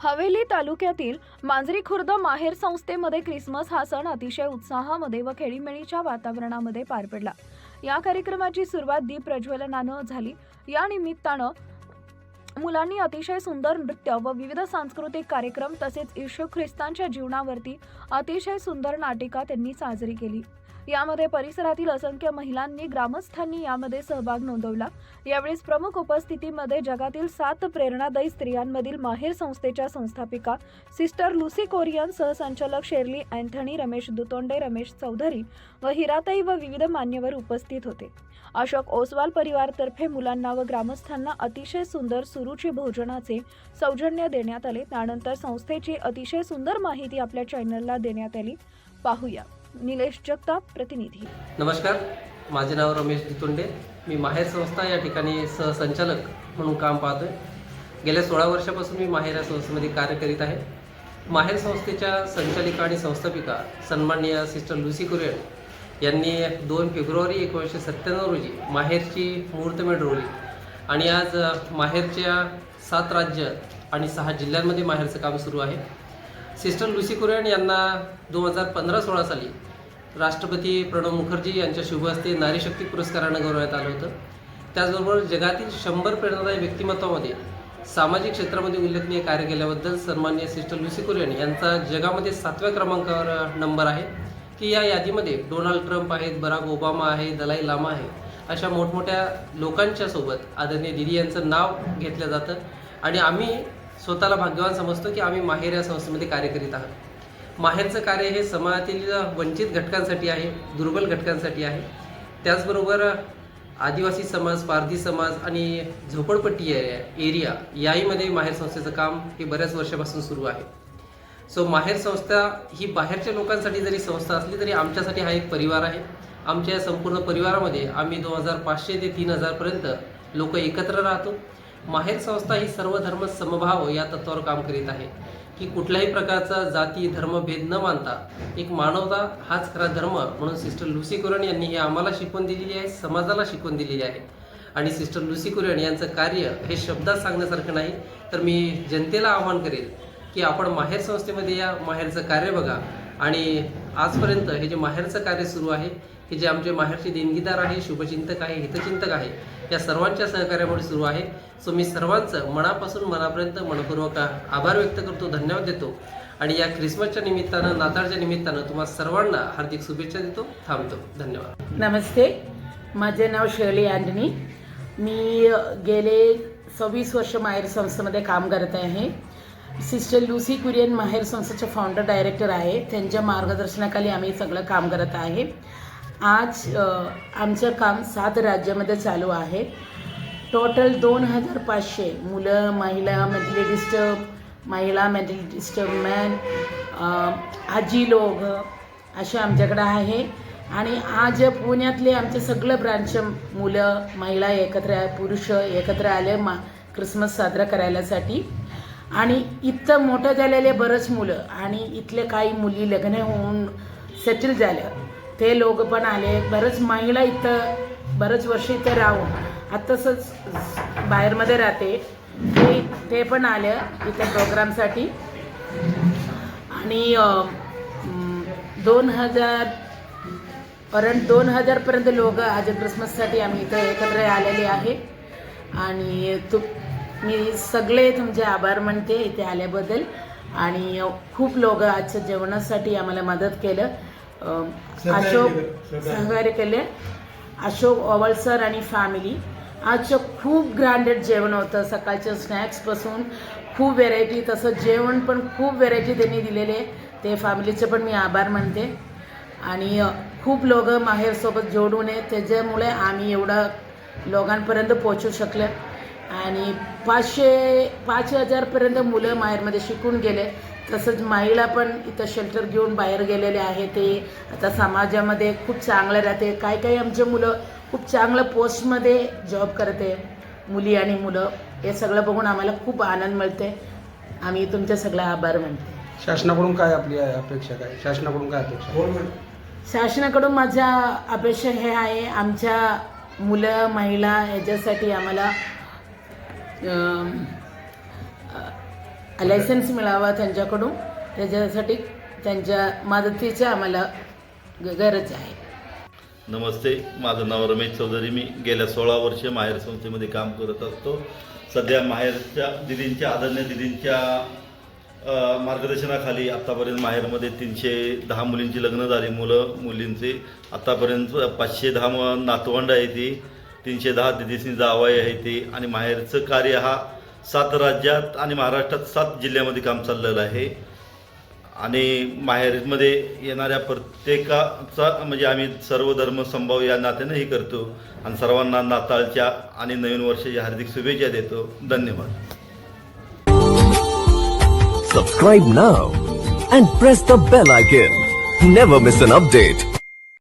हवेली तालुक्यातील मांजरी खुर्द माहेर संस्थेमध्ये क्रिसमस हा सण अतिशय उत्साहामध्ये व खेळीमेळीच्या वातावरणामध्ये पार पडला। या कार्यक्रमाची सुरुवात दीप प्रज्वलनानं झाली। या निमित्तानं मुलांनी अतिशय सुंदर नृत्य व विविध सांस्कृतिक कार्यक्रम तसेच येशू ख्रिस्तांच्या जीवनावरती अतिशय सुंदर नाटिका त्यांनी साजरी केली। यामध्ये परिसरातील असंख्य महिलांनी ग्रामस्थांनी यामध्ये सहभाग नोंदवला। यावेळी प्रमुख उपस्थितीमध्ये जगातील 7 प्रेरणादायी स्त्रियांमधील माहेर संस्थेच्या संस्थापिका सिस्टर लुसी कोरियन, सहसंचालक शेर्ली अँथनी, रमेश दुतोंडे, रमेश चौधरी व हिराताई व विविध मान्यवर उपस्थित होते। अशोक ओसवाल परिवारतर्फे मुलांना व ग्रामस्थांना अतिशय सुंदर सुरुची भोजनाचे सौजन्य देण्यात आले। त्यानंतर संस्थेची अतिशय सुंदर माहिती आपल्या चॅनलला देण्यात आली। पाहूया। निलेश जगताप, प्रतिनिधी। नमस्कार, माझे नाव रमेश दुतोंडे। मी माहेर संस्था या ठिकाणी सहसंचालक म्हणून काम पाहतोय। गेल्या 16 वर्षापासून मी माहेर या संस्थेमध्ये कार्य करीत आहे। माहेर संस्थेच्या संचालिका आणि संस्थापिका सन्माननीय सिस्टर लुसी कोरियन यांनी 2 फेब्रुवारी 1997 रोजी माहेरची मुहूर्तमेढ रोवली आणि आज माहेरच्या 7 राज्य आणि 6 जिल्ह्यांमध्ये माहेरचं काम सुरू आहे। सिस्टर लुसी कोरियन यांना 2015-16 साली राष्ट्रपती प्रणव मुखर्जी यांच्या शुभ हस्ते नारी शक्ती पुरस्कारानं गौरवण्यात आलं होतं। त्याचबरोबर जगातील 100 प्रेरणादायी व्यक्तिमत्वामध्ये सामाजिक क्षेत्रामध्ये उल्लेखनीय कार्य केल्याबद्दल सन्माननीय सिस्टर लुसी कोरियन यांचा जगामध्ये 7व्या क्रमांकावर नंबर आहे की या यादीमध्ये डोनाल्ड ट्रम्प आहेत, बराक ओबामा आहे, दलाई लामा आहे, अशा मोठमोठ्या लोकांच्या सोबत आदरणीय दीदी यांचं नाव घेतलं जातं आणि आम्ही स्वतःला भाग्यवान समजतो की आम्ही माहेर या संस्थेमध्ये कार्य करीत आहोत। माहेरचं कार्य हे समाजातील वंचित घटकांसाठी आहे, दुर्बल घटकांसाठी आहे। त्याचबरोबर आदिवासी समाज, पारधी समाज आणि झोपडपट्टी एरिया याहीमध्ये माहेर संस्थेचं काम हे बऱ्याच वर्षापासून सुरू आहे। सो माहेर संस्था ही बाहेरच्या लोकांसाठी जरी संस्था असली तरी आमच्यासाठी हा एक परिवार आहे। आमच्या संपूर्ण परिवारामध्ये आम्ही 2500 ते 3000 पर्यंत लोक एकत्र राहतो। माहेर संस्था ही सर्व धर्म समभाव या तत्त्वावर काम करीत आहे की कुठल्याही प्रकारचा जाती धर्म भेद न मानता एक मानवता हाच खरा धर्म म्हणून सिस्टर लुसी कोरियन यांनी हे आम्हाला शिकवण दिलेली आहे, समाजाला शिकवण दिलेली आहे। आणि सिस्टर लुसी कोरियन यांचं कार्य हे शब्दात सांगण्यासारखं नाही, तर मी जनतेला आवाहन करेल की आपण माहेर संस्थेमध्ये या, माहेरचं कार्य बघा। आणि आजपर्यंत हे जे माहेरचं कार्य सुरू आहे की जे आमचे माहेरचे देणगीदार आहे, शुभचिंतक आहे, हितचिंतक आहे, या सर्वांच्या सहकार्यामुळे सुरू आहे। सो मी सर्वांचं मनापासून मनापर्यंत मनपूर्वक आभार व्यक्त करतो, धन्यवाद देतो आणि या ख्रिसमसच्या निमित्तानं, नाताळच्या निमित्तानं तुम्हा सर्वांना हार्दिक शुभेच्छा देतो। थांबतो। धन्यवाद। नमस्ते, माझे नाव शेर्ली अँथनी। मी गेले 26 वर्ष माहेर संस्थेमध्ये काम करत आहे। सिस्टर लुसी कोरियन माहेर संस्थेचे फाउंडर डायरेक्टर आहे। त्यांच्या मार्गदर्शनाखाली आम्ही सगळं काम करत आहे। आज आमचं काम 7 राज्यामध्ये चालू आहे। टोटल 2500 मुलं, महिला मेंटली डिस्टर्ब, मॅन, आजी लोक असे आमच्याकडे आहे। आणि आज पुण्यातले आमचे सगळे ब्रांच मुलं, महिला एकत्र, पुरुष एकत्र आले क्रिसमस साजरा करायलासाठी। आणि इथं मोठं झालेले बरेच मुलं आणि इथले काही मुली लग्न होऊन सेटल झालं ते लोक पण आले। बरेच महिला इथं बरेच वर्ष इथं राहून आत्ताच बाहेरमध्ये राहते ते पण आले इथे प्रोग्रामसाठी। आणि 2000 पर्यंत लोक आज क्रिसमससाठी आम्ही इथं एकत्र आलेले आहे। आणि मी सगळे तुमचे आभार मानते इथे आल्याबद्दल। आणि खूप लोक आजच्या जेवणासाठी आम्हाला मदत केलं, सहकार्य केले। अशोक ओवाल सर आणि फॅमिली आजचं खूप ग्रँडेड जेवण होतं। सकाळच्या स्नॅक्सपासून खूप व्हेरायटी, तसं जेवण पण खूप व्हेरायटी त्यांनी दिलेले, ते फॅमिलीचे पण मी आभार मानते। आणि खूप लोक माहेरसोबत जोडून आहे, त्याच्यामुळे आम्ही एवढं लोकांपर्यंत पोहोचू शकले। आणि 5000 पर्यंत मुलं माहेरमध्ये शिकून गेले। तसंच महिला पण इथं शेल्टर घेऊन बाहेर गेलेले आहे, ते आता समाजामध्ये खूप चांगलं राहते। काही आमचे मुलं खूप चांगलं पोस्टमध्ये जॉब करते, मुली आणि मुलं। हे सगळं बघून आम्हाला खूप आनंद मिळते। आम्ही तुमचे सगळे आभार मानते। शासनाकडून काय आपली अपेक्षा, काय शासनाकडून काय अपेक्षा? शासनाकडून माझ्या अपेक्षा हे आहे, आमच्या मुलं महिला याच्यासाठी आम्हाला लायसन्स मिळावा त्यांच्याकडून, त्याच्यासाठी त्यांच्या मदतीची आम्हाला गरज आहे. नमस्ते, माझं नाव रमेश चौधरी. मी गेल्या 16 वर्षे माहेर संस्थेमध्ये काम करत असतो. सध्या माहेरच्या दिदींच्या आदरणीय दिदींच्या मार्गदर्शनाखाली आत्तापर्यंत माहेरमध्ये 310 मुलींची लग्न झाली. मुलींचे आत्तापर्यंत 510 नातवंड आहे ती, 310 दिदीसनी जावई आहे ती. आणि माहेरचं कार्य हा 7 राज्यात आणि महाराष्ट्रात 7 जिल्ह्यामध्ये काम चाललेलं आहे. आणि माहेरमध्ये येणाऱ्या प्रत्येकाचा म्हणजे आम्ही सर्व धर्म समभाव या नात्यानं हे करतो. आणि सर्वांना नाताळच्या आणि नवीन वर्षाच्या हार्दिक शुभेच्छा देतो. धन्यवाद. Subscribe now and press the bell icon. Never miss an update.